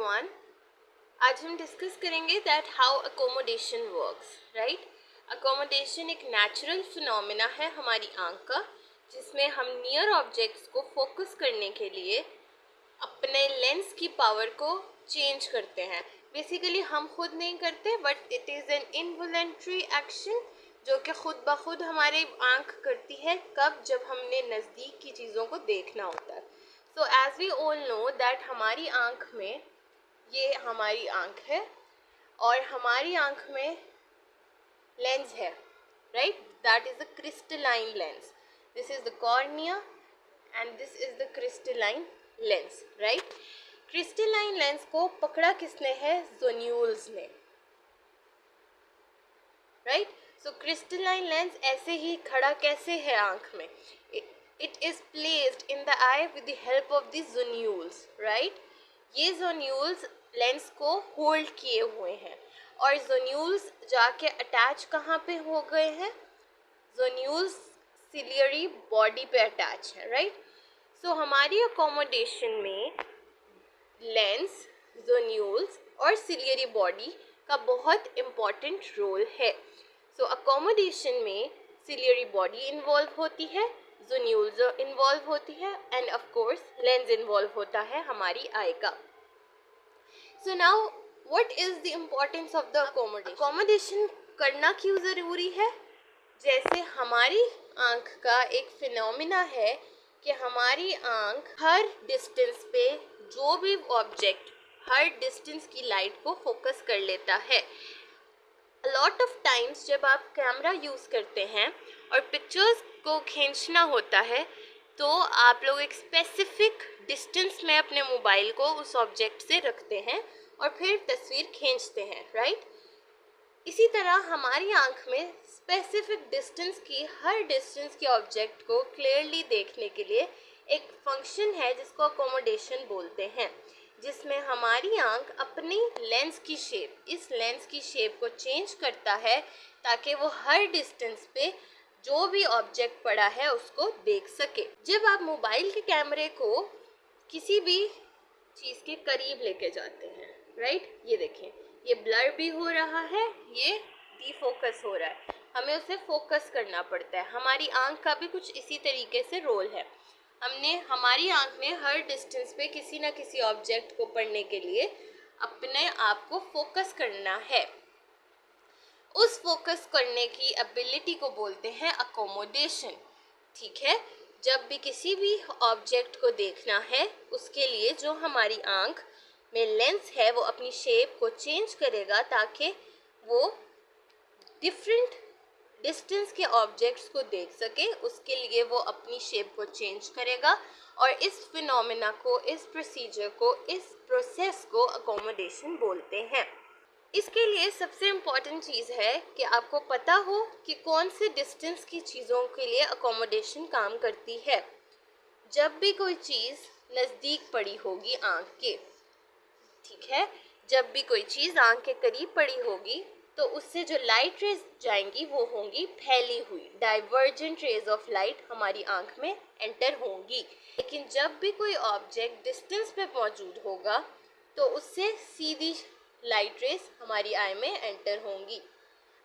Everyone. आज हम discuss करेंगे that how accommodation works, right. Accommodation एक नेचुरल फिनोमेना है हमारी आंख का, जिसमें हम नियर ऑब्जेक्ट्स को फोकस करने के लिए अपने लेंस की पावर को चेंज करते हैं। बेसिकली हम खुद नहीं करते, but it is an involuntary action जो कि खुद ब खुद हमारी आंख करती है। कब? जब हमने नज़दीक की चीज़ों को देखना होता है। So as we all know that हमारी आंख में, ये हमारी आंख है और हमारी आंख में लेंस है, right. That is the crystalline lens. This is the cornea and this is the crystalline lens, right. Crystalline lens को पकड़ा किसने है? ज़ोन्यूल्स ने, राइट। सो क्रिस्टलाइन लेंस ऐसे ही खड़ा कैसे है आंख में? It is placed in the eye with the help of the zonules, right. ये ज़ोन्यूल्स लेंस को होल्ड किए हुए हैं और ज़ोन्यूल्स जाके अटैच कहाँ पे हो गए हैं? ज़ोन्यूल्स सिलियरी बॉडी पे अटैच है, राइट। सो हमारी अकोमोडेशन में लेंस, ज़ोन्यूल्स और सिलियरी बॉडी का बहुत इम्पॉर्टेंट रोल है। सो अकोमोडेशन में सिलियरी बॉडी इन्वॉल्व होती है, ज़ोन्यूल्स इन्वॉल्व होती है end of course lens involve होता है हमारी आई का। So now what is the importance of the accommodation? Accommodation करना क्यों ज़रूरी है? जैसे हमारी आंख का एक फिनोमिना है कि हमारी आंख हर डिस्टेंस पे जो भी ऑब्जेक्ट हर डिस्टेंस की लाइट को फोकस कर लेता है। लॉट ऑफ टाइम्स जब आप कैमरा यूज़ करते हैं और पिक्चर्स को खींचना होता है, तो आप लोग एक स्पेसिफिक डिस्टेंस में अपने मोबाइल को उस ऑब्जेक्ट से रखते हैं और फिर तस्वीर खींचते हैं, राइट। इसी तरह हमारी आंख में स्पेसिफिक डिस्टेंस की, हर डिस्टेंस के ऑब्जेक्ट को क्लियरली देखने के लिए एक फंक्शन है जिसको अकोमोडेशन बोलते हैं, जिसमें हमारी आंख अपनी लेंस की शेप, इस लेंस की शेप को चेंज करता है ताकि वो हर डिस्टेंस पे जो भी ऑब्जेक्ट पड़ा है उसको देख सके। जब आप मोबाइल के कैमरे को किसी भी चीज़ के करीब लेके जाते हैं, राइट, ये देखें, ये ब्लर भी हो रहा है, ये डीफोकस हो रहा है, हमें उसे फोकस करना पड़ता है। हमारी आंख का भी कुछ इसी तरीके से रोल है। हमारी आंख ने हर डिस्टेंस पे किसी ना किसी ऑब्जेक्ट को पढ़ने के लिए अपने आप को फोकस करना है। उस फोकस करने की एबिलिटी को बोलते हैं अकोमोडेशन, ठीक है। जब भी किसी भी ऑब्जेक्ट को देखना है, उसके लिए जो हमारी आंख में लेंस है वो अपनी शेप को चेंज करेगा ताकि वो डिफरेंट डिस्टेंस के ऑब्जेक्ट्स को देख सके। उसके लिए वो अपनी शेप को चेंज करेगा और इस फिनोमेना को, इस प्रोसीजर को, इस प्रोसेस को अकोमोडेशन बोलते हैं। इसके लिए सबसे इम्पॉर्टेंट चीज़ है कि आपको पता हो कि कौन से डिस्टेंस की चीज़ों के लिए अकोमोडेशन काम करती है। जब भी कोई चीज़ नज़दीक पड़ी होगी आंख के, ठीक है, जब भी कोई चीज़ आंख के करीब पड़ी होगी तो उससे जो लाइट रेज जाएंगी वो होंगी फैली हुई, डाइवर्जेंट रेज ऑफ लाइट हमारी आंख में एंटर होंगी। लेकिन जब भी कोई ऑब्जेक्ट डिस्टेंस पे मौजूद होगा तो उससे सीधी लाइट रेज हमारी आई में एंटर होंगी।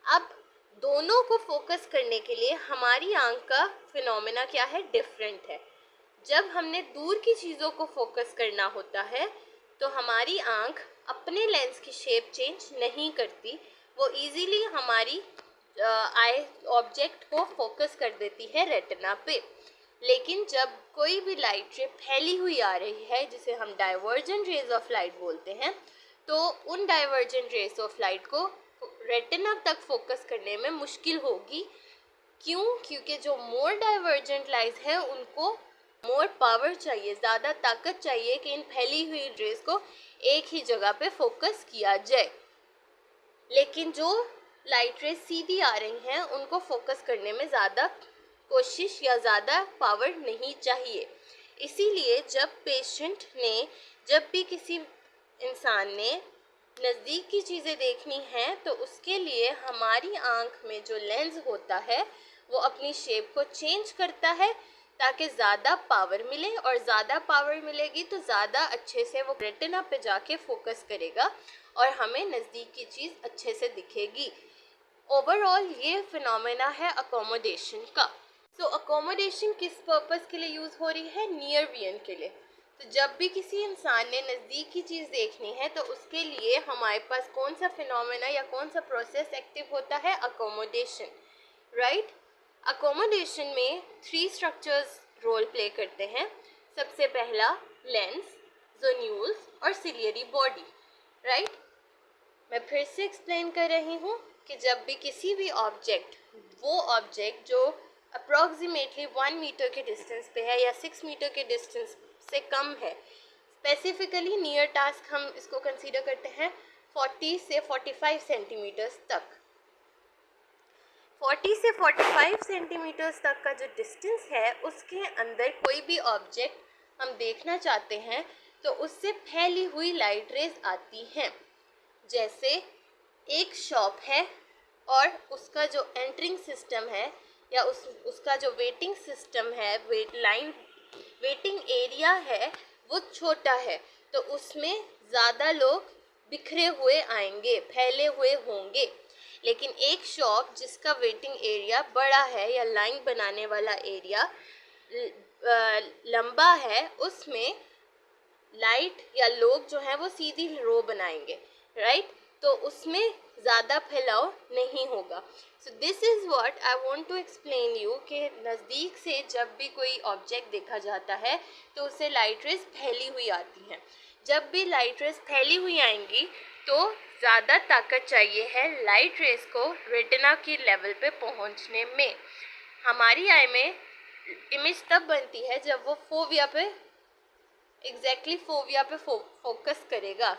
अब दोनों को फोकस करने के लिए हमारी आंख का फिनोमेना क्या है? डिफरेंट है। जब हमने दूर की चीज़ों को फोकस करना होता है तो हमारी आंख अपने लेंस की शेप चेंज नहीं करती, वो इजीली हमारी आई ऑब्जेक्ट को फोकस कर देती है रेटिना पे। लेकिन जब कोई भी लाइट रे फैली हुई आ रही है, जिसे हम डाइवर्जेंट रेज ऑफ लाइट बोलते हैं, तो उन डाइवर्जेंट रेज ऑफ लाइट को रेटिना तक फोकस करने में मुश्किल होगी। क्यों? क्योंकि जो मोर डाइवर्जेंट लाइट है उनको मोर पावर चाहिए, ज़्यादा ताकत चाहिए कि इन फैली हुई रेज को एक ही जगह पे फोकस किया जाए। लेकिन जो लाइट रेज सीधी आ रही हैं उनको फोकस करने में ज़्यादा कोशिश या ज़्यादा पावर नहीं चाहिए। इसीलिए जब भी किसी इंसान ने नज़दीक की चीज़ें देखनी हैं तो उसके लिए हमारी आंख में जो लेंस होता है वो अपनी शेप को चेंज करता है ताकि ज़्यादा पावर मिले, और ज़्यादा पावर मिलेगी तो ज़्यादा अच्छे से वो रेटिना पे जाके फोकस करेगा और हमें नज़दीक की चीज़ अच्छे से दिखेगी। ओवरऑल ये फिनोमेना है अकोमोडेशन का। सो अकोमोडेशन किस पर्पस के लिए यूज़ हो रही है? नियर विजन के लिए। तो जब भी किसी इंसान ने नज़दीक की चीज़ देखनी है तो उसके लिए हमारे पास कौन सा फिनोमेना या कौन सा प्रोसेस एक्टिव होता है? Accommodation, right. अकोमोडेशन में 3 स्ट्रक्चर्स रोल प्ले करते हैं। सबसे पहला लेंस, जोन्यूल्स और सिलियरी बॉडी, राइट। मैं फिर से एक्सप्लेन कर रही हूँ कि जब भी किसी भी ऑब्जेक्ट, वो ऑब्जेक्ट जो अप्रॉक्सीमेटली 1 मीटर के डिस्टेंस पे है या 6 मीटर के डिस्टेंस से कम है, स्पेसिफिकली नियर टास्क हम इसको कंसीडर करते हैं 40 से 45 सेंटीमीटर्स तक। 40 से 45 सेंटीमीटर्स तक का जो डिस्टेंस है उसके अंदर कोई भी ऑब्जेक्ट हम देखना चाहते हैं तो उससे फैली हुई लाइट रेज आती हैं। जैसे एक शॉप है और उसका जो एंट्रिंग सिस्टम है या उसका जो वेटिंग सिस्टम है, वेटिंग एरिया है, वो छोटा है, तो उसमें ज़्यादा लोग बिखरे हुए आएंगे, फैले हुए होंगे। लेकिन एक शॉप जिसका वेटिंग एरिया बड़ा है या लाइन बनाने वाला एरिया लंबा है, उसमें लाइट या लोग जो हैं वो सीधी रो बनाएंगे, राइट। तो उसमें ज़्यादा फैलाव नहीं होगा। So this is what I want to explain you कि नज़दीक से जब भी कोई ऑब्जेक्ट देखा जाता है तो उससे लाइट रेज फैली हुई आती हैं। जब भी लाइट रेज फैली हुई आएंगी तो ज़्यादा ताकत चाहिए है लाइट रेज को रेटिना की लेवल पे पहुंचने में। हमारी आई में इमेज तब बनती है जब वो फोविया पे फोविया पे फोकस करेगा।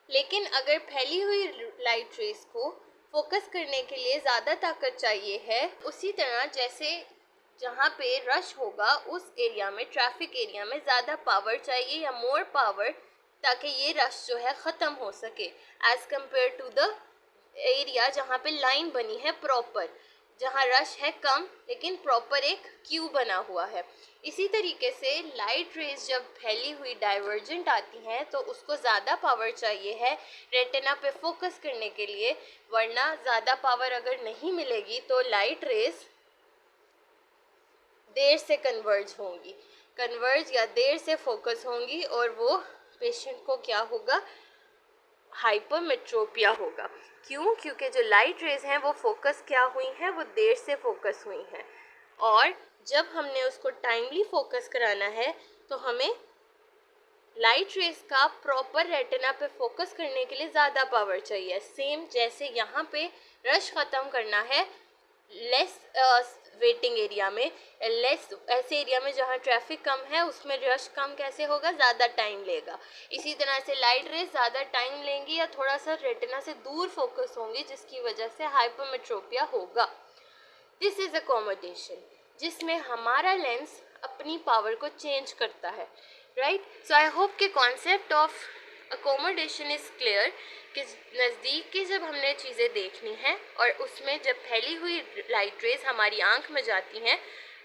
लेकिन अगर फैली हुई लाइट रेस को फोकस करने के लिए ज़्यादा ताकत चाहिए है, उसी तरह जैसे जहाँ पे रश होगा उस एरिया में, ट्रैफिक एरिया में ज़्यादा पावर चाहिए या मोर पावर, ताकि ये रश जो है ख़त्म हो सके as compare to the area जहाँ पे लाइन बनी है प्रॉपर, जहाँ रश है कम लेकिन प्रॉपर एक क्यू बना हुआ है। इसी तरीके से लाइट रेज जब फैली हुई डाइवर्जेंट आती हैं तो उसको ज़्यादा पावर चाहिए है रेटिना पे फोकस करने के लिए, वरना ज़्यादा पावर अगर नहीं मिलेगी तो लाइट रेज देर से कन्वर्ज या देर से फोकस होंगी और वो पेशेंट को क्या होगा? हाइपरमेट्रोपिया होगा। क्यों? क्योंकि जो लाइट रेज हैं वो फोकस क्या हुई हैं? वो देर से फोकस हुई हैं, और जब हमने उसको टाइमली फोकस कराना है तो हमें लाइट रेज का प्रॉपर रेटिना पे फोकस करने के लिए ज़्यादा पावर चाहिए। सेम जैसे यहाँ पे रश ख़त्म करना है लेस वेटिंग एरिया में, लेस ऐसे एरिया में जहाँ ट्रैफिक कम है उसमें रश कम कैसे होगा? ज़्यादा टाइम लेगा। इसी तरह से लाइट रेज ज़्यादा टाइम लेंगी या थोड़ा सा रेटिना से दूर फोकस होंगी, जिसकी वजह से हाइपरमेट्रोपिया होगा। दिस इज़ अकोमोडेशन, जिसमें हमारा लेंस अपनी पावर को चेंज करता है, राइट। सो आई होप कि concept of accommodation is clear कि नज़दीक की जब हमने चीज़ें देखनी हैं और उसमें जब फैली हुई लाइट रेज हमारी आंख में जाती हैं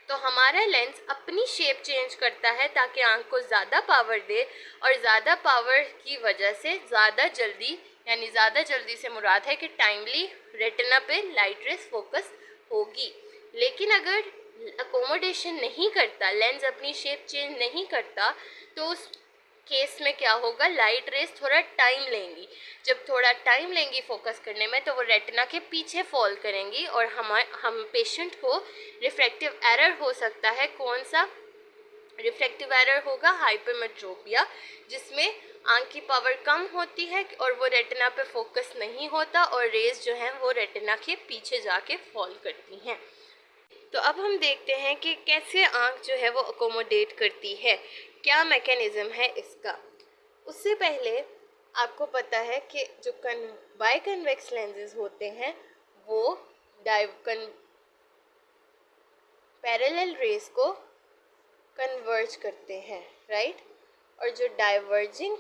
तो हमारा लेंस अपनी शेप चेंज करता है ताकि आंख को ज़्यादा पावर दे, और ज़्यादा पावर की वजह से ज़्यादा जल्दी, यानी ज़्यादा जल्दी से मुराद है कि टाइमली रेटिना पे लाइट रेज फोकस होगी। लेकिन अगर अकोमोडेशन नहीं करता, लेंस अपनी शेप चेंज नहीं करता, तो उस केस में क्या होगा? लाइट रेज थोड़ा टाइम लेंगी। जब थोड़ा टाइम लेंगी फोकस करने में तो वो रेटिना के पीछे फॉल करेंगी और हम पेशेंट को रिफ्रैक्टिव एरर हो सकता है। कौन सा रिफ्रैक्टिव एरर होगा? हाइपरमेट्रोपिया, जिसमें आंख की पावर कम होती है और वो रेटिना पे फोकस नहीं होता और रेज जो हैं वो रेटिना के पीछे जाके फॉल करती हैं। तो अब हम देखते हैं कि कैसे आंख जो है वो अकोमोडेट करती है, क्या मैकेनिज़्म है इसका। उससे पहले आपको पता है कि जो बाइकन्वेक्स लेंसेज होते हैं वो पैरेलल रेज को कन्वर्ज करते हैं, राइट। और जो डाइवर्जिंग,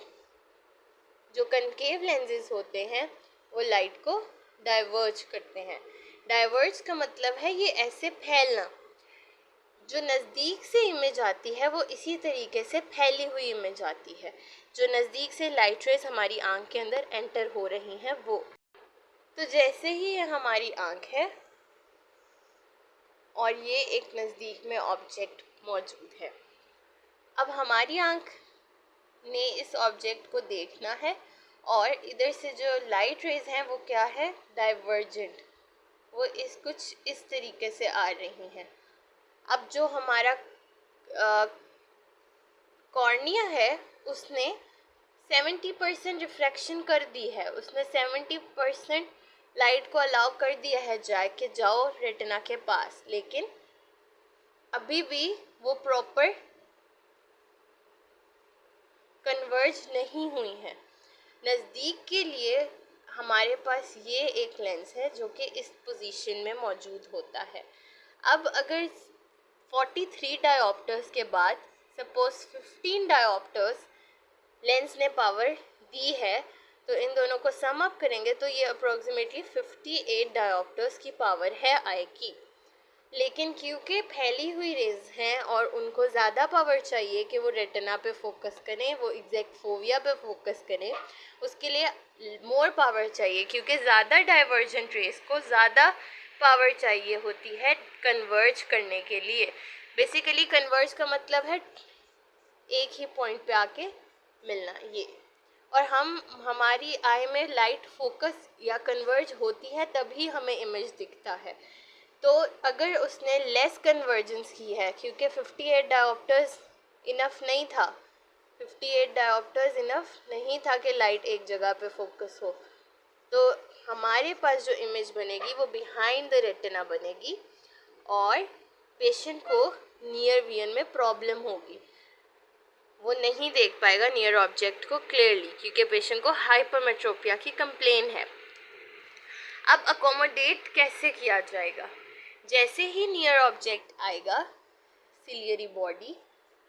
जो कनकेव लेंसेज होते हैं वो लाइट को डाइवर्ज करते हैं। डाइवर्ज का मतलब है ये ऐसे फैलना। जो नज़दीक से इमेज आती है वो इसी तरीके से फैली हुई इमेज आती है, जो नज़दीक से लाइट रेज हमारी आँख के अंदर एंटर हो रही हैं वो। तो जैसे ही ये हमारी आँख है और ये एक नज़दीक में ऑब्जेक्ट मौजूद है, अब हमारी आँख ने इस ऑब्जेक्ट को देखना है और इधर से जो लाइट रेज हैं वो क्या है, डाइवर्जेंट, वो कुछ इस तरीके से आ रही हैं। अब जो हमारा कॉर्निया है उसने 70% रिफ्रैक्शन कर दी है, उसने 70% लाइट को अलाउ कर दिया है कि जाओ रेटिना के पास, लेकिन अभी भी वो प्रॉपर कन्वर्ज नहीं हुई है। नज़दीक के लिए हमारे पास ये एक लेंस है जो कि इस पोजीशन में मौजूद होता है। अब अगर 43 डायोप्टर्स के बाद सपोज 15 डायोप्टर्स लेंस ने पावर दी है, तो इन दोनों को सम अप करेंगे तो ये अप्रोक्सीमेटली 58 डायोप्टर्स की पावर है आई की। लेकिन क्योंकि फैली हुई रेज हैं और उनको ज़्यादा पावर चाहिए कि वो रेटिना पे फोकस करें, वो एग्जैक्ट फोविया पे फोकस करें, उसके लिए मोर पावर चाहिए, क्योंकि ज़्यादा डाइवर्जेंट रेज को ज़्यादा पावर चाहिए होती है कन्वर्ज करने के लिए। बेसिकली कन्वर्ज का मतलब है एक ही पॉइंट पे आके मिलना ये, और हमारी आई में लाइट फोकस या कन्वर्ज होती है तभी हमें इमेज दिखता है। तो अगर उसने लेस कन्वर्जेंस की है, क्योंकि 58 डायोप्टर्स इनफ नहीं था, 58 डायोप्टर्स इनफ नहीं था कि लाइट एक जगह पे फोकस हो, तो हमारे पास जो इमेज बनेगी वो बिहाइंड द रेटिना बनेगी और पेशेंट को नियर विजन में प्रॉब्लम होगी, वो नहीं देख पाएगा नियर ऑब्जेक्ट को क्लियरली, क्योंकि पेशेंट को हाइपरमेट्रोपिया की कंप्लेन है। अब अकोमोडेट कैसे किया जाएगा? जैसे ही नियर ऑब्जेक्ट आएगा, सिलियरी बॉडी,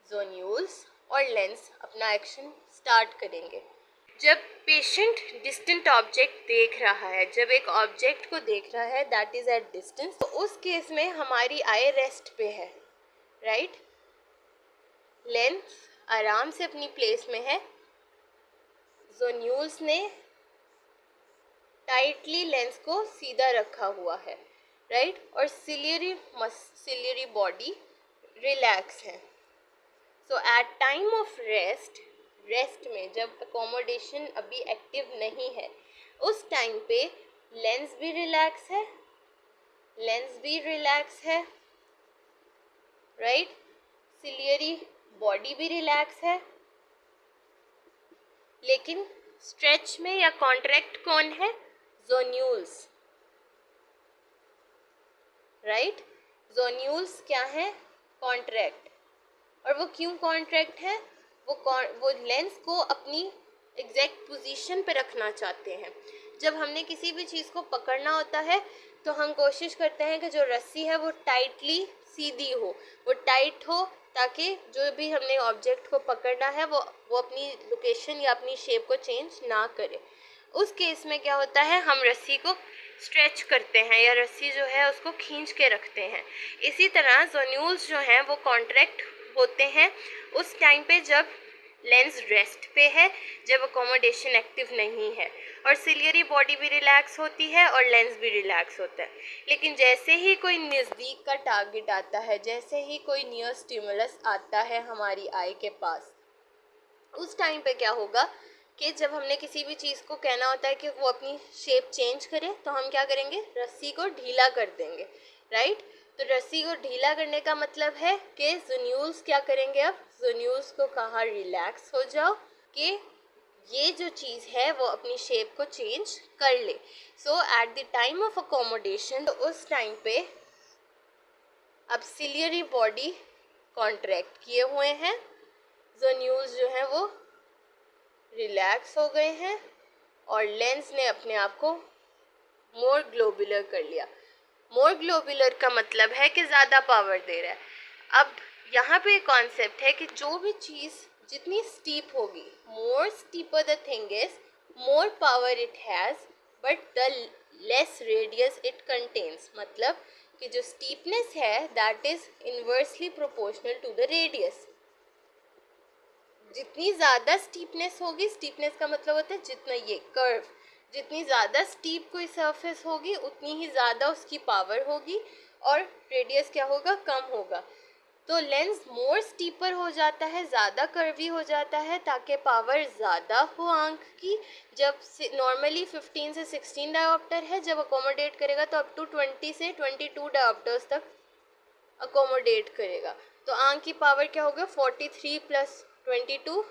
जोन्यूल्स और लेंस अपना एक्शन स्टार्ट करेंगे। जब पेशेंट डिस्टेंट ऑब्जेक्ट देख रहा है, जब एक ऑब्जेक्ट को देख रहा है दैट इज एट डिस्टेंस, तो उस केस में हमारी आई रेस्ट पे है, राइट? लेंस आराम से अपनी प्लेस में है, जोन्यूल्स ने टाइटली लेंस को सीधा रखा हुआ है, राइट? और सिलियरी बॉडी रिलैक्स है। सो एट टाइम ऑफ रेस्ट में जब अकोमोडेशन अभी एक्टिव नहीं है, उस टाइम पे लेंस भी रिलैक्स है, राइट? सिलियरी बॉडी भी रिलैक्स है, लेकिन स्ट्रेच में या कॉन्ट्रैक्ट कौन है? जोन्यूल्स, राइट? जोन्यूल्स क्या है? कॉन्ट्रैक्ट। और वो क्यों कॉन्ट्रैक्ट है? वो लेंस को अपनी एग्जैक्ट पोजीशन पे रखना चाहते हैं। जब हमने किसी भी चीज़ को पकड़ना होता है तो हम कोशिश करते हैं कि जो रस्सी है वो टाइटली सीधी हो, वो टाइट हो, ताकि जो भी हमने ऑब्जेक्ट को पकड़ना है वो अपनी लोकेशन या अपनी शेप को चेंज ना करे। उस केस में क्या होता है, हम रस्सी को स्ट्रेच करते हैं या रस्सी जो है उसको खींच के रखते हैं। इसी तरह जोन्यूल्स जो हैं वो कॉन्ट्रैक्ट होते हैं उस टाइम पे जब लेंस रेस्ट पे है, जब अकोमोडेशन एक्टिव नहीं है, और सिलियरी बॉडी भी रिलैक्स होती है और लेंस भी रिलैक्स होता है। लेकिन जैसे ही कोई नज़दीक का टारगेट आता है, जैसे ही कोई नियर स्टिमुलस आता है हमारी आई के पास, उस टाइम पे क्या होगा कि जब हमने किसी भी चीज़ को कहना होता है कि वो अपनी शेप चेंज करे, तो हम क्या करेंगे? रस्सी को ढीला कर देंगे, राइट? तो रस्सी को ढीला करने का मतलब है कि जोन्यूल्स क्या करेंगे? अब जोन्यूल्स को कहा रिलैक्स हो जाओ कि ये जो चीज़ है वो अपनी शेप को चेंज कर ले। So at the time of accommodation, तो उस टाइम पे अब सिलियरी बॉडी कॉन्ट्रैक्ट किए हुए हैं, जोन्यूल्स जो हैं वो रिलैक्स हो गए हैं और लेंस ने अपने आप को मोर ग्लोबुलर कर लिया। मोर ग्लोबुलर का मतलब है कि ज़्यादा पावर दे रहा है। अब यहाँ पे कॉन्सेप्ट है कि जो भी चीज़ जितनी स्टीप होगी, more steeper the thing is, more power it has, but the less radius it contains. मतलब कि जो स्टीपनेस है that is inversely proportional to the radius. जितनी ज़्यादा स्टीपनेस होगी, स्टीपनेस का मतलब होता है जितना ये कर्व, जितनी ज़्यादा स्टीप कोई सरफेस होगी उतनी ही ज़्यादा उसकी पावर होगी और रेडियस क्या होगा, कम होगा। तो लेंस मोर स्टीपर हो जाता है, ज़्यादा कर्वी हो जाता है ताकि पावर ज़्यादा हो आंख की। जब नॉर्मली 15 से 16 डायोप्टर है, जब अकोमोडेट करेगा तो अप टू 20 से 22 डायोप्टर्स तक अकोमोडेट करेगा। तो आंख की पावर क्या होगा, 43 प्लस 22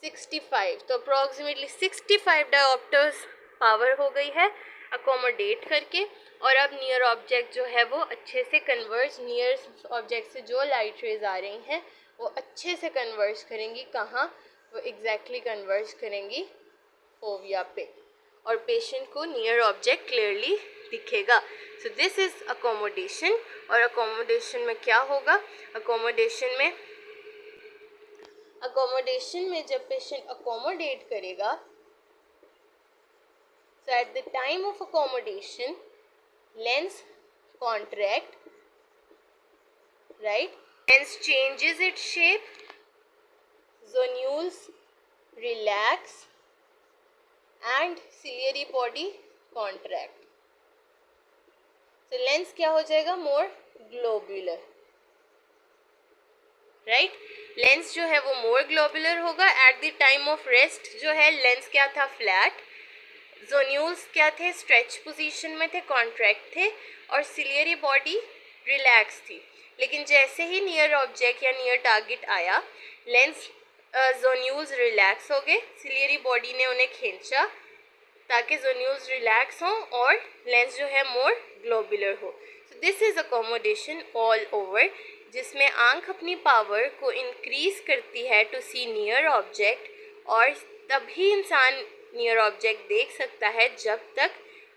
65, तो अप्रॉक्सीमेटली 65 डायोप्टर्स पावर हो गई है अकोमोडेट करके। और अब नियर ऑब्जेक्ट जो है वो अच्छे से कन्वर्ज, नियर ऑब्जेक्ट से जो लाइट रेज आ रही हैं वो अच्छे से कन्वर्ज करेंगी, कहाँ, वो एग्जैक्टली कन्वर्ज करेंगी फोविया पे, और पेशेंट को नियर ऑब्जेक्ट क्लियरली दिखेगा। सो दिस इज अकोमोडेशन। और अकोमोडेशन में क्या होगा, अकोमोडेशन में जब पेशेंट अकोमोडेट करेगा, so at the time of accommodation lens contract, right, lens changes its shape, zonules relax and ciliary body contract। so lens क्या हो जाएगा, more globular, राइट लेंस जो है वो मोर ग्लोबुलर होगा। Eight the time of rest जो है lens क्या था, फ्लैट, जोन्यूल्स क्या थे, स्ट्रेच पोजीशन में थे, कॉन्ट्रैक्ट थे, और सिलियरी बॉडी रिलैक्स थी। लेकिन जैसे ही नियर ऑब्जेक्ट या नियर टारगेट आया, लेंस जोन्यूल्स रिलैक्स हो गए, सिलियरी बॉडी ने उन्हें खींचा ताकि जोन्यूल्स रिलैक्स हों और लेंस जो है मोर ग्लोबुलर हो। सो this is accommodation all over, जिसमें आंख अपनी पावर को इंक्रीज करती है टू सी नियर ऑब्जेक्ट, और तभी इंसान नियर ऑब्जेक्ट देख सकता है जब तक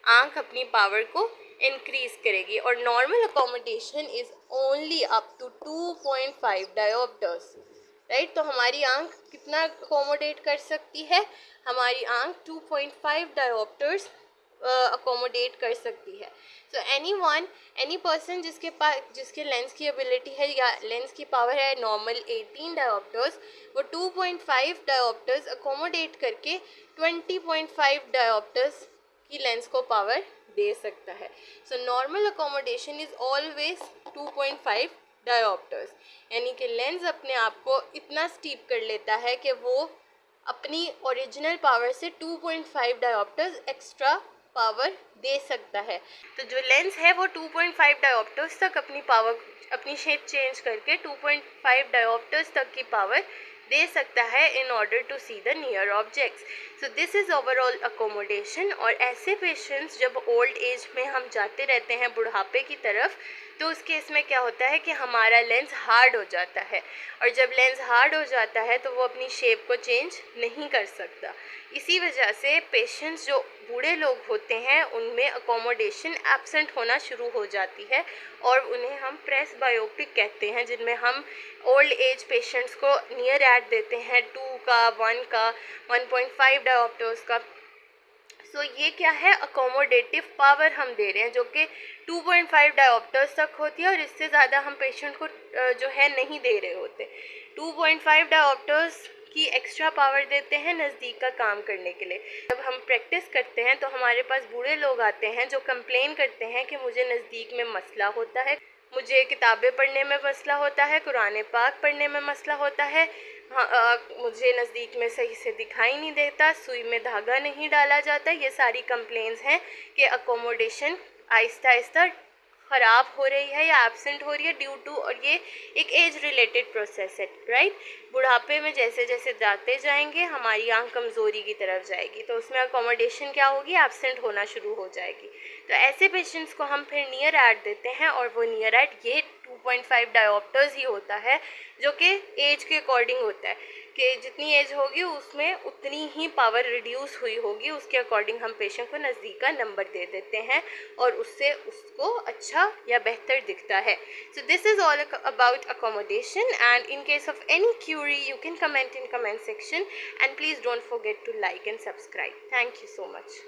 आंख अपनी पावर को इंक्रीज करेगी। और normal accommodation is only up to 2.5 diopters, right. तो हमारी आंख कितना अकोमोडेट कर सकती है, हमारी आंख 2.5 डायोप्टर्स अकोमोडेट कर सकती है। सो एनी पर्सन जिसके लेंस की एबिलिटी है या लेंस की पावर है नॉर्मल 18 डायोप्टर्स, वो 2.5 डायोप्टर्स अकोमोडेट करके 20.5 डायोप्टर्स की लेंस को पावर दे सकता है। So normal accommodation is always 2.5 diopters, यानी कि लेंस अपने आप को इतना स्टीप कर लेता है कि वो अपनी ओरिजिनल पावर से 2.5 डायोप्टर्स एक्स्ट्रा पावर दे सकता है। तो जो लेंस है वो 2.5 डायोप्टर्स तक अपनी शेप चेंज करके 2.5 डायोप्टर्स तक की पावर दे सकता है in order to see the near objects. So this is overall accommodation. और ऐसे पेशेंट्स जब ओल्ड एज में हम जाते रहते हैं बुढ़ापे की तरफ, तो उस केस में क्या होता है कि हमारा लेंस हार्ड हो जाता है, और जब लेंस हार्ड हो जाता है तो वो अपनी शेप को चेंज नहीं कर सकता। इसी वजह से पेशेंट्स जो बूढ़े लोग होते हैं उनमें अकोमोडेशन एब्सेंट होना शुरू हो जाती है, और उन्हें हम प्रेस बायोपिक कहते हैं, जिनमें हम ओल्ड एज पेशेंट्स को नियर एड देते हैं 2 का, 1 का, 1.5 डायोप्टर्स का। सो ये क्या है, अकोमोडेटिव पावर हम दे रहे हैं जो कि 2.5 डायोप्टर्स तक होती है, और इससे ज़्यादा हम पेशेंट को जो है नहीं दे रहे होते। 2.5 डायोप्टर्स की एक्स्ट्रा पावर देते हैं नज़दीक का काम करने के लिए। जब हम प्रैक्टिस करते हैं तो हमारे पास बूढ़े लोग आते हैं जो कंप्लेन करते हैं कि मुझे नज़दीक में मसला होता है, मुझे किताबें पढ़ने में मसला होता है, कुरान पाक पढ़ने में मसला होता है, मुझे नज़दीक में सही से दिखाई नहीं देता, सुई में धागा नहीं डाला जाता। ये सारी कंप्लेंट्स हैं कि अकोमोडेशन आहिस्ता आहिस्ता ख़राब हो रही है या एब्सेंट हो रही है ड्यू टू, और ये एक एज रिलेटेड प्रोसेस है, राइट। बुढ़ापे में जैसे जैसे जाते जाएंगे हमारी आंख कमज़ोरी की तरफ जाएगी, तो उसमें अकोमोडेशन क्या होगी, एब्सेंट होना शुरू हो जाएगी। तो ऐसे पेशेंट्स को हम फिर नियर एड देते हैं, और वो नियर एड ये 2.5 डायोप्टर्स ही होता है, जो कि एज के अकॉर्डिंग होता है कि जितनी एज होगी उसमें उतनी ही पावर रिड्यूस हुई होगी, उसके अकॉर्डिंग हम पेशेंट को नज़दीक का नंबर दे देते हैं, और उससे उसको अच्छा या बेहतर दिखता है। सो this is all about accommodation, and in case of any Curie you can comment in comment section, and please don't forget to like and subscribe. Thank you so much.